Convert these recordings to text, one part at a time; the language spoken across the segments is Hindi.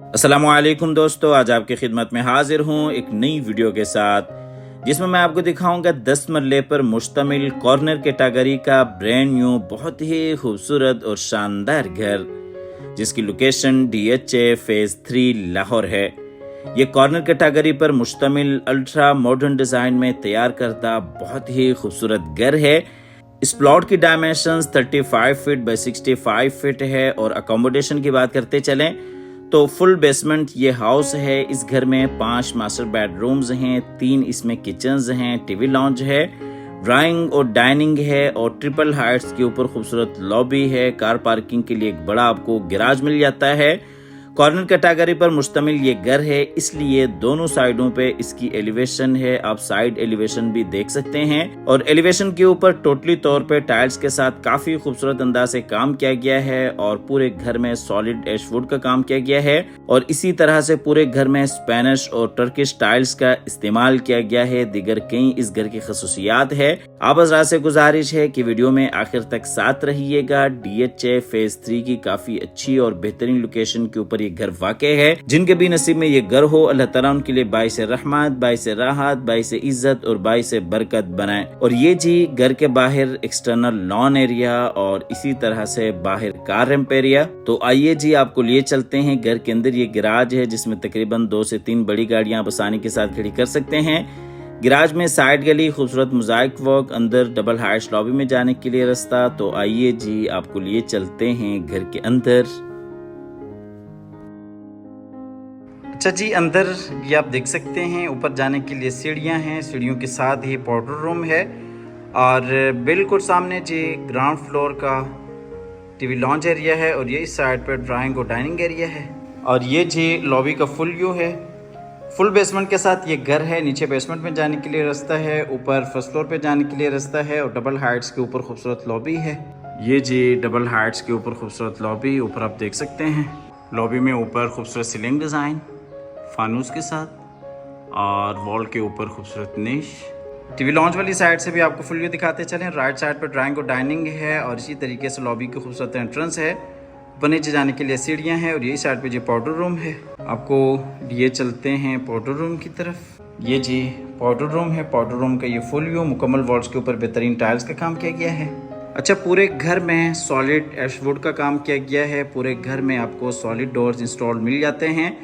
अस्सलामुअलैकुम दोस्तों, आज आपकी खिदमत में हाजिर हूँ एक नई वीडियो के साथ जिसमें मैं आपको दिखाऊंगा 10 मरले पर मुश्तमिल कॉर्नर कैटेगरी का ब्रांड न्यू बहुत ही खूबसूरत और शानदार घर जिसकी लोकेशन DHA फेज 3 लाहौर है। ये कॉर्नर कैटेगरी पर मुश्तमिल अल्ट्रा मॉडर्न डिजाइन में तैयार करता बहुत ही खूबसूरत घर है। इस प्लॉट की डायमेंशंस 35 फीट बाय 65 फीट है और अकोमोडेशन की बात करते चलें तो फुल बेसमेंट ये हाउस है। इस घर में 5 मास्टर बेडरूम्स हैं, 3 इसमें किचन्स हैं, टीवी लॉन्ज है, ड्राइंग और डाइनिंग है और ट्रिपल हाइट्स के ऊपर खूबसूरत लॉबी है। कार पार्किंग के लिए एक बड़ा आपको गैराज मिल जाता है। कॉर्नर कैटेगरी पर मुश्तमिल ये घर है, इसलिए दोनों साइडों पे इसकी एलिवेशन है। आप साइड एलिवेशन भी देख सकते हैं और एलिवेशन के ऊपर टोटली तौर पे टाइल्स के साथ काफी खूबसूरत अंदाज से काम किया गया है और पूरे घर में सॉलिड एशवुड का काम किया गया है और इसी तरह से पूरे घर में स्पेनिश और टर्किश टाइल्स का इस्तेमाल किया गया है। दीगर कई इस घर की खसूसियात है। आप हज़रात से गुजारिश है कि वीडियो में आखिर तक साथ रहिएगा। DHA फेज 3 की काफी अच्छी और बेहतरीन लोकेशन के ऊपर घर वाक़े है। जिनके भी नसीब में ये घर हो, अल्लाह ताला उनके लिए बाइस रहमत, बाइस राहत, बाइस इज्जत और बाइस बरकत बनाए। और ये जी घर के बाहर एक्सटर्नल लॉन एरिया और इसी तरह से बाहर कार रैंप एरिया। तो आइए जी आपको लिए चलते हैं। घर के अंदर ये गैराज है जिसमें तकरीबन 2 से 3 बड़ी गाड़ियां आप आसानी के साथ खड़ी कर सकते हैं। गैराज में साइड गली, खूबसूरत मोज़ाइक वर्क, अंदर डबल हाइट्स लॉबी में जाने के लिए रास्ता। तो आइए जी आपको लिए चलते हैं घर के अंदर। अच्छा जी, अंदर ये आप देख सकते हैं ऊपर जाने के लिए सीढ़ियां हैं, सीढ़ियों के साथ ही पाउडर रूम है और बिल्कुल सामने जी ग्राउंड फ्लोर का टीवी लॉन्च एरिया है और ये इस साइड पर ड्राइंग और डाइनिंग एरिया है और ये जी लॉबी का फुल व्यू है। फुल बेसमेंट के साथ ये घर है। नीचे बेसमेंट में जाने के लिए रास्ता है, ऊपर फर्स्ट फ्लोर पे जाने के लिए रास्ता है और डबल हाइट्स के ऊपर खूबसूरत लॉबी है। ये जी डबल हाइट्स के ऊपर खूबसूरत लॉबी, ऊपर आप देख सकते हैं। लॉबी में ऊपर खूबसूरत सीलिंग डिज़ाइन फानूस के साथ और वॉल के ऊपर खूबसूरत निश। टीवी लॉन्च वाली साइड से भी आपको फुल व्यू दिखाते चलें। राइट साइड पर ड्राइंग और डाइनिंग है और इसी तरीके से लॉबी की खूबसूरत एंट्रेंस है। ऊपर नीचे जाने के लिए सीढ़ियां हैं और यही साइड पे जी पाउडर रूम है। आपको लिए चलते हैं पाउडर रूम की तरफ। ये जी पाउडर रूम है। पाउडर रूम का ये फुल व्यू, मुकम्मल वॉल्स के ऊपर बेहतरीन टाइल्स का काम किया गया है। अच्छा, पूरे घर में सॉलिड एशवुड का काम किया गया है। पूरे घर में आपको सॉलिड डोर्स इंस्टॉल मिल जाते हैं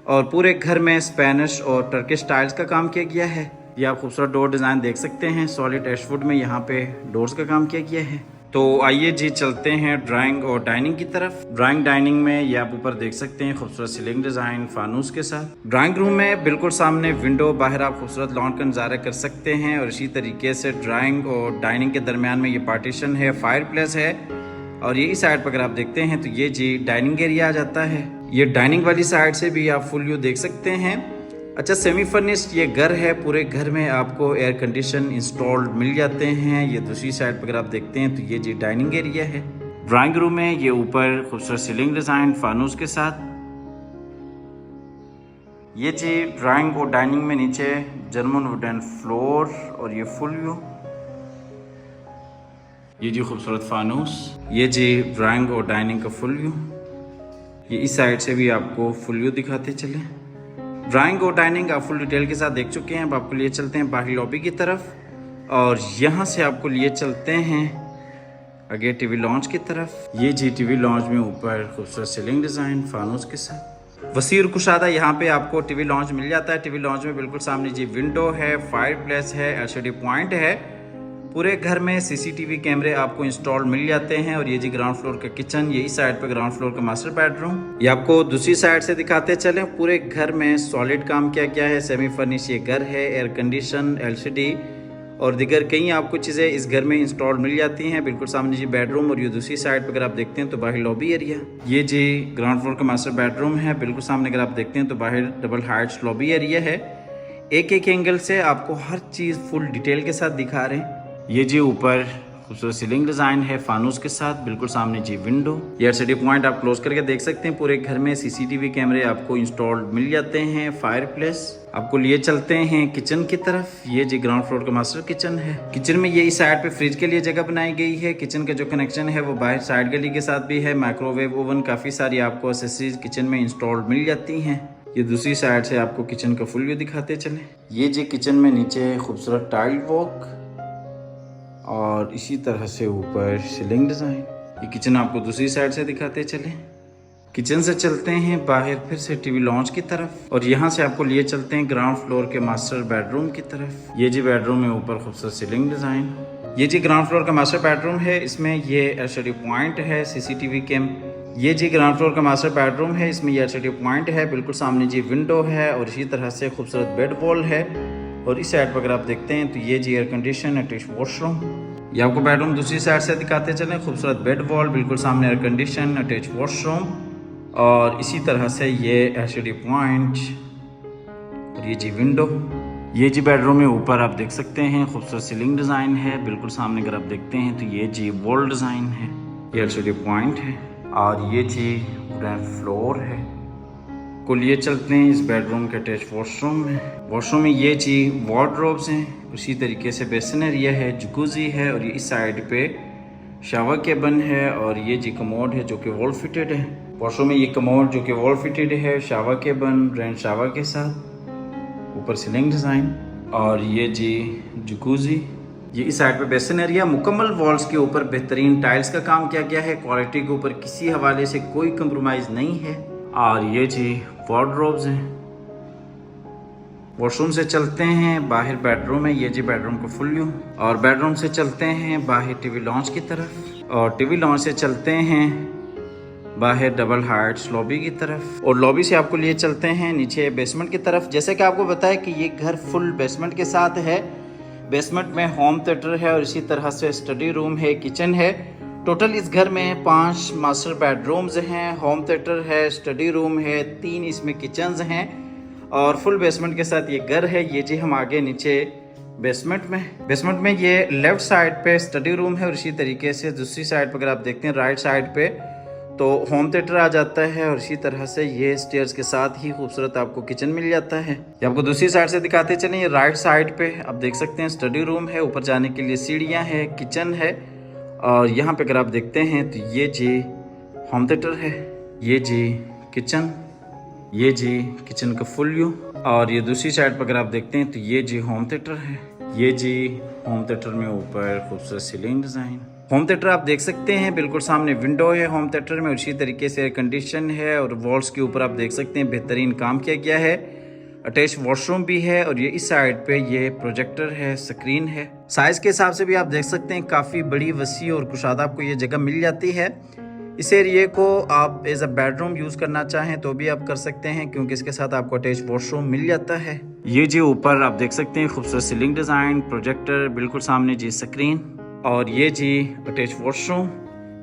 और पूरे घर में स्पेनिश और टर्किश टाइल्स का काम किया गया है। ये आप खूबसूरत डोर डिज़ाइन देख सकते हैं। सॉलिड एशवुड में यहाँ पे डोर्स का काम किया गया है। तो आइए जी चलते हैं ड्राइंग और डाइनिंग की तरफ। ड्राइंग डाइनिंग में ये आप ऊपर देख सकते हैं खूबसूरत सीलिंग डिज़ाइन फानूस के साथ। ड्राइंग रूम में बिल्कुल सामने विंडो, बाहर आप खूबसूरत लॉन का नज़ारा कर सकते हैं और इसी तरीके से ड्राइंग और डाइनिंग के दरमियान में ये पार्टीशन है, फायर प्लेस है और यही साइड पर अगर आप देखते हैं तो ये जी डाइनिंग एरिया आ जाता है। ये डाइनिंग वाली साइड से भी आप फुल व्यू देख सकते हैं। अच्छा, सेमी फर्निश्ड ये घर है। पूरे घर में आपको एयर कंडीशन इंस्टॉल्ड मिल जाते हैं। ये दूसरी साइड पर अगर आप देखते हैं तो ये जी डाइनिंग एरिया है। ड्राइंग रूम में ये ऊपर खूबसूरत सीलिंग डिज़ाइन फानूस के साथ। ये जी ड्राइंग और डाइनिंग में नीचे जर्मन वुडन फ्लोर और ये फुल व्यू। ये जी खूबसूरत फानूस। ये जी ड्राइंग और डाइनिंग का फुल व्यू। ये इस साइड से भी आपको फुल व्यू दिखाते चले। ड्राइंग और डाइनिंग आप फुल डिटेल के साथ देख चुके हैं। अब आपको लिए चलते हैं बाहरी लॉबी की तरफ और यहाँ से आपको लिए चलते हैं आगे टीवी लॉन्च की तरफ। ये जी टीवी लॉन्च में ऊपर खूबसूरत सीलिंग डिज़ाइन फानूस के साथ। वसी और कुशादा यहाँ पे आपको टीवी लॉन्च मिल जाता है। टीवी लॉन्च में बिल्कुल सामने जी विंडो है, फायर प्लेस है, LCD पॉइंट है। पूरे घर में CCTV कैमरे आपको इंस्टॉल मिल जाते हैं और ये जी ग्राउंड फ्लोर का किचन, यही साइड पे ग्राउंड फ्लोर का मास्टर बेडरूम। ये आपको दूसरी साइड से दिखाते चलें। पूरे घर में सॉलिड काम किया गया है। सेमी फर्निश ये घर है। एयर कंडीशन, LCD और दिगर कई आपको चीज़ें इस घर में इंस्टॉल मिल जाती हैं। बिल्कुल सामने जी बेडरूम और ये दूसरी साइड पर अगर आप देखते हैं तो बाहर लॉबी एरिया। ये जी ग्राउंड फ्लोर का मास्टर बेडरूम है। बिल्कुल सामने अगर आप देखते हैं तो बाहर डबल हाइट्स लॉबी एरिया है। एक एक एंगल से आपको हर चीज़ फुल डिटेल के साथ दिखा रहे हैं। ये जी ऊपर खूबसूरत सीलिंग डिज़ाइन है फानूस के साथ, बिल्कुल सामने जी विंडो। ये एलसीडी पॉइंट आप क्लोज करके देख सकते हैं। पूरे घर में सीसीटीवी कैमरे आपको इंस्टॉल्ड मिल जाते हैं। फायरप्लेस आपको लिए चलते हैं किचन की तरफ। ये जी ग्राउंड फ्लोर का मास्टर किचन है। किचन में ये इस साइड पे फ्रिज के लिए जगह बनाई गई है। किचन का जो कनेक्शन है वो बाहर साइड गली के साथ भी है। माइक्रोवेव ओवन काफ़ी सारी आपको एक्सेसरीज किचन में इंस्टॉल्ड मिल जाती हैं। ये दूसरी साइड से आपको किचन का फुल व्यू दिखाते चले। ये जी किचन में नीचे खूबसूरत टाइल वॉक और इसी तरह से ऊपर सीलिंग डिज़ाइन। ये किचन आपको दूसरी साइड से दिखाते चले। किचन से चलते हैं बाहर फिर से टीवी लॉन्च की तरफ और यहाँ से आपको लिए चलते हैं ग्राउंड फ्लोर के मास्टर बेडरूम की तरफ। ये जी बेडरूम में ऊपर खूबसूरत सीलिंग डिज़ाइन। ये जी ग्राउंड फ्लोर का मास्टर बेडरूम है। इसमें ये एलसीडी पॉइंट है, सीसीटीवी कैम। ये जी ग्राउंड फ्लोर का मास्टर बेडरूम है। इसमें ये एलसीडी पॉइंट है, बिल्कुल सामने जी विंडो है और इसी तरह से खूबसूरत बेड वॉल है। और इस साइड पर अगर आप देखते हैं तो ये जी एयर कंडीशन अटैच वॉशरूम। ये आपको बेडरूम दूसरी साइड से दिखाते चलें। खूबसूरत बेड वॉल, बिल्कुल सामने एयर कंडीशन अटैच वॉशरूम और इसी तरह से ये एलसीडी पॉइंट और ये जी विंडो। ये जी बेडरूम में ऊपर आप देख सकते हैं खूबसूरत सीलिंग डिज़ाइन है। बिल्कुल सामने अगर आप देखते हैं तो ये जी वॉल डिज़ाइन है। ये एलसीडी पॉइंट है और ये जी ग्राउंड फ्लोर है। को लिए चलते हैं इस बेडरूम के अटैच वॉशरूम में। वॉशरूम में ये जी वार्डरोब्स हैं, उसी तरीके से बेसिन एरिया है, जकूजी है और ये इस साइड पे शावर केबन है और ये जी कमोड है जो कि वॉल फिटेड है। वॉशरूम में ये कमोड जो कि वॉल फिटेड है, शावर केबन, रैन शावर के साथ, ऊपर सीलिंग डिज़ाइन और ये जी जकूजी। ये इस साइड पे बेसिन एरिया। मुकम्मल वॉल्स के ऊपर बेहतरीन टाइल्स का काम किया गया है। क्वालिटी के ऊपर किसी हवाले से कोई कंप्रोमाइज़ नहीं है। और ये जी वार्डरोब्स हैं। वॉशरूम से चलते हैं बाहर बेडरूम है। ये जी बेडरूम का फुल व्यू और बेडरूम से चलते हैं बाहर टीवी लॉन्च की तरफ और टीवी लॉन्च से चलते हैं बाहर डबल हाइट्स लॉबी की तरफ और लॉबी से आपको लिए चलते हैं नीचे बेसमेंट की तरफ। जैसे कि आपको बताया कि ये घर फुल बेसमेंट के साथ है। बेसमेंट में होम थिएटर है और इसी तरह से स्टडी रूम है, किचन है। टोटल इस घर में 5 मास्टर बेडरूम्स हैं, होम थिएटर है, स्टडी रूम है, 3 इसमें किचन्स हैं और फुल बेसमेंट के साथ ये घर है। ये जी हम आगे नीचे बेसमेंट में ये लेफ्ट साइड पे स्टडी रूम है और इसी तरीके से दूसरी साइड पर अगर आप देखते हैं राइट साइड पे तो होम थिएटर आ जाता है और इसी तरह से ये स्टेयर्स के साथ ही खूबसूरत आपको किचन मिल जाता है। ये आपको दूसरी साइड से दिखाते चलें। ये राइट साइड पे आप देख सकते हैं स्टडी रूम है, ऊपर जाने के लिए सीढ़ियाँ हैं, किचन है और यहाँ पे अगर आप देखते हैं तो ये जी होम थिएटर है, ये जी किचन, ये जी किचन का फुल व्यू और ये दूसरी साइड पर अगर आप देखते हैं तो ये जी होम थिएटर है। ये जी होम थिएटर में ऊपर खूबसूरत सीलिंग डिज़ाइन। होम थिएटर आप देख सकते हैं, बिल्कुल सामने विंडो है होम थिएटर में, उसी तरीके से एयर कंडीशन है और वॉल्स के ऊपर आप देख सकते हैं बेहतरीन काम किया गया है। अटैच वॉशरूम भी है और ये इस साइड पे ये प्रोजेक्टर है, स्क्रीन है। साइज के हिसाब से भी आप देख सकते हैं काफ़ी बड़ी, वसी और कुशादा आपको ये जगह मिल जाती है। इस एरिए को आप एज अ बेडरूम यूज़ करना चाहें तो भी आप कर सकते हैं क्योंकि इसके साथ आपको अटैच वॉशरूम मिल जाता है। ये जी ऊपर आप देख सकते हैं खूबसूरत सीलिंग डिज़ाइन, प्रोजेक्टर, बिल्कुल सामने जी स्क्रीन और ये जी अटैच वॉशरूम।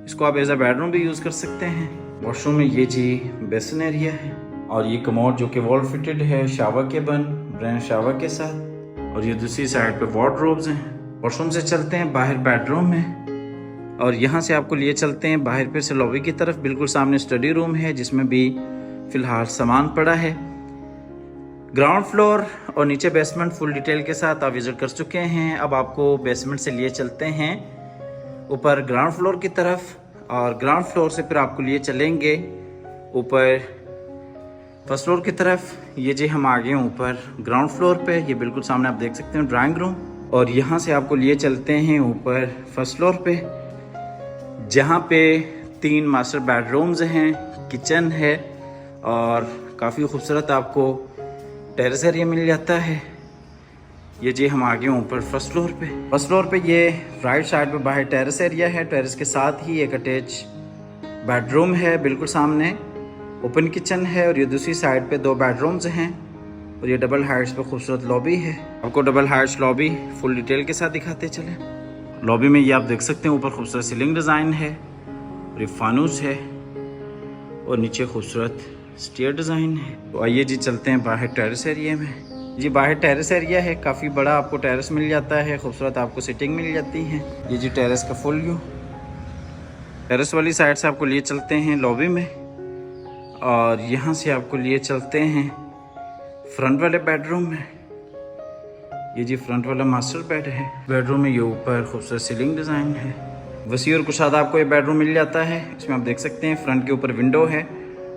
इसको आप एज अ बेडरूम भी यूज़ कर सकते हैं। वॉशरूम में ये जी बेसिन एरिया है और ये कमोड जो कि वॉल फिटेड है, शावर केबन, रैन शावर के साथ और ये दूसरी साइड पे वार्डरोब्स हैं। वॉशरूम से चलते हैं बाहर बेडरूम में और यहाँ से आपको लिए चलते हैं बाहर फिर से लॉबी की तरफ। बिल्कुल सामने स्टडी रूम है जिसमें भी फ़िलहाल सामान पड़ा है। ग्राउंड फ्लोर और नीचे बेसमेंट फुल डिटेल के साथ आप विज़िट कर चुके हैं। अब आपको बेसमेंट से लिए चलते हैं ऊपर ग्राउंड फ्लोर की तरफ और ग्राउंड फ्लोर से फिर आपको लिए चलेंगे ऊपर फर्स्ट फ्लोर की तरफ। ये जी हम आ गए ऊपर ग्राउंड फ्लोर पे। ये बिल्कुल सामने आप देख सकते हैं ड्राइंग रूम और यहाँ से आपको लिए चलते हैं ऊपर फर्स्ट फ्लोर पे जहाँ पे 3 मास्टर बेडरूम्स हैं, किचन है और काफ़ी खूबसूरत आपको टेरेस एरिया मिल जाता है। ये जी हम आ गए ऊपर फर्स्ट फ्लोर पे ये राइट साइड पे बाहर टेरेस एरिया है। टेरेस के साथ ही एक अटैच बेडरूम है, बिल्कुल सामने ओपन किचन है और ये दूसरी साइड पे 2 बेडरूम्स हैं और ये डबल हाइट्स पे खूबसूरत लॉबी है। आपको double Heights lobby full detail के साथ दिखाते चले। लॉबी में ये आप देख सकते हैं ऊपर खूबसूरत सीलिंग डिज़ाइन है और ये फानूस है और नीचे खूबसूरत स्टेयर डिज़ाइन है। तो आइए जी चलते हैं बाहर टेरेस एरिया में। जी बाहर टेरेस एरिया है, काफ़ी बड़ा आपको टेरेस मिल जाता है, खूबसूरत आपको सिटिंग मिल जाती है। ये जी टेरेस का फुल व्यू। टेरेस वाली साइड से आपको लिए चलते हैं लॉबी में, और यहाँ से आपको लिए चलते हैं फ्रंट वाले बेडरूम में। ये जी फ्रंट वाला मास्टर बेड है। बेडरूम में ये ऊपर खूबसूरत सीलिंग डिज़ाइन है, वसी और कुशादा आपको ये बेडरूम मिल जाता है। इसमें आप देख सकते हैं फ्रंट के ऊपर विंडो है,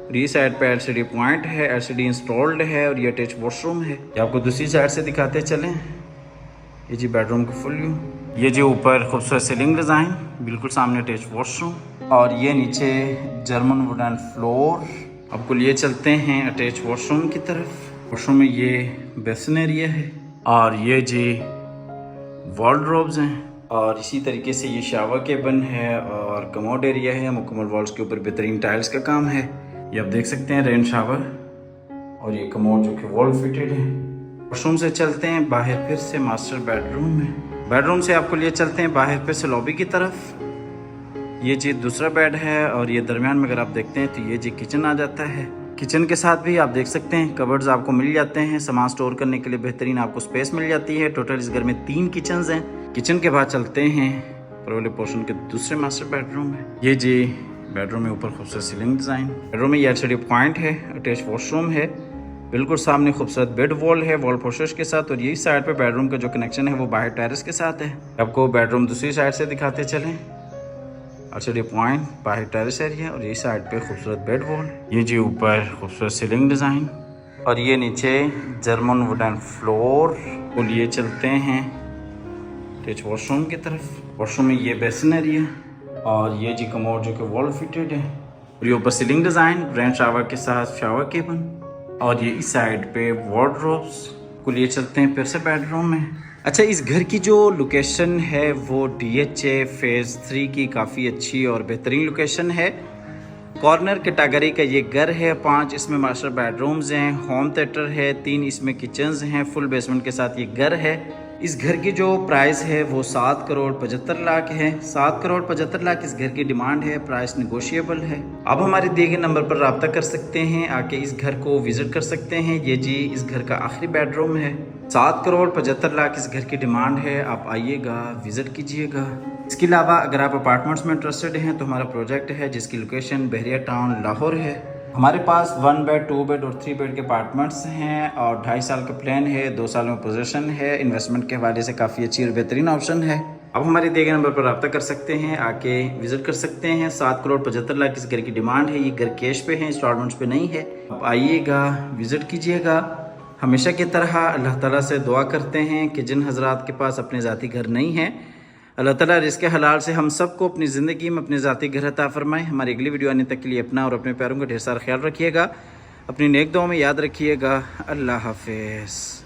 और ये साइड पे एलसीडी पॉइंट है, एलसीडी इंस्टॉल्ड है, और ये अटैच वॉशरूम है। ये आपको दूसरी साइड से दिखाते चलें। ये जी बेडरूम का फुल व्यू। ये जी ऊपर खूबसूरत सीलिंग डिज़ाइन, बिल्कुल सामने अटैच वॉशरूम, और ये नीचे जर्मन वुडन फ्लोर। आपको लिए चलते हैं अटैच वॉशरूम की तरफ। वॉशरूम में ये बेसिन एरिया है, और ये जी वार्डरोब्स हैं, और इसी तरीके से ये शावर केबिन है और कमोड एरिया है। मुकम्मल वॉल्स के ऊपर बेहतरीन टाइल्स का काम है। ये आप देख सकते हैं रेन शावर, और ये कमोड जो कि वॉल फिटेड है। वॉशरूम से चलते हैं बाहर फिर से मास्टर बेडरूम में। बेडरूम से आपको लिए चलते हैं बाहर फिर से लॉबी की तरफ। ये जी दूसरा बेड है, और ये दरमियान में अगर आप देखते हैं तो ये जी किचन आ जाता है। किचन के साथ भी आप देख सकते हैं कबर्ड्स आपको मिल जाते हैं, सामान स्टोर करने के लिए बेहतरीन आपको स्पेस मिल जाती है। टोटल इस घर में 3 किचन्स हैं। किचन के बाद चलते हैं परवले पोर्शन के दूसरे मास्टर बेडरूम में। ये जी बेडरूम में ऊपर खूबसूरत सीलिंग डिज़ाइन। बेडरूम में ये एलसीडी पॉइंट है, अटैच वॉशरूम है, बिल्कुल सामने खूबसूरत बेड वॉल है वॉल पोर्शेस के साथ, और यही साइड पे बेडरूम का जो कनेक्शन है वो बाहर टेरेस के साथ है। आपको बेडरूम दूसरी साइड से दिखाते चलें। एलसीडी पॉइंट, बाहर टेरेस एरिया, और ये साइड पे खूबसूरत बेड वॉल। ये जी ऊपर खूबसूरत सीलिंग डिज़ाइन, और ये नीचे जर्मन वुडन फ्लोर। को लिए चलते हैं अटैच वॉशरूम की तरफ। वॉशरूम में ये बेसिन एरिया, और ये जी कमोड जो कि वॉल फिटेड है, और ये ऊपर सीलिंग डिज़ाइन, रेन शावर के साथ शावर केबिन, और ये इस साइड पे वार्डरोब्स। को लिए चलते हैं फिर से बेडरूम में। अच्छा, इस घर की जो लोकेशन है वो DHA फेज़ 3 की काफ़ी अच्छी और बेहतरीन लोकेशन है। कॉर्नर कैटेगरी का ये घर है। 5 इसमें मास्टर बेडरूम्स हैं, होम थिएटर है, 3 इसमें किचन्स हैं, फुल बेसमेंट के साथ ये घर है। इस घर की जो प्राइस है वो 7 करोड़ 75 लाख है। 7 करोड़ 75 लाख इस घर की डिमांड है। प्राइस निगोशिएबल है। आप हमारे दिए गए नंबर पर रब्ता कर सकते हैं, आके इस घर को विजिट कर सकते हैं। ये जी इस घर का आखिरी बेडरूम है। 7 करोड़ 75 लाख इस घर की डिमांड है। आप आइएगा, विजिट कीजिएगा। इसके अलावा अगर आप अपार्टमेंट्स में इंटरेस्टेड हैं तो हमारा प्रोजेक्ट है जिसकी लोकेशन बहरिया टाउन लाहौर है। हमारे पास 1 बेड 2 बेड और 3 बेड के अपार्टमेंट्स हैं, और 2.5 साल का प्लान है, 2 साल में पोजीशन है। इन्वेस्टमेंट के हवाले से काफ़ी अच्छी और बेहतरीन ऑप्शन है। अब हमारे दिए गए नंबर पर रब्ता कर सकते हैं, आके विजिट कर सकते हैं। 7 करोड़ 75 लाख इस घर की डिमांड है। ये घर कैश पे है, इंस्टॉलमेंट्स पे नहीं है। आप आइएगा, विजिट कीजिएगा। हमेशा की तरह अल्लाह ताला से दुआ करते हैं कि जिन हजरात के पास अपने ज़ाती घर नहीं है, अल्लाह ताला रिज़्क़ हलाल से हम सबको अपनी ज़िंदगी में अपने ज़ाती घर अता फरमाए। हमारी अगली वीडियो आने तक के लिए अपना और अपने प्यारों का ढेर सारा ख्याल रखिएगा। अपनी नेक दुआओं में याद रखिएगा। अल्लाह हाफ़िज़।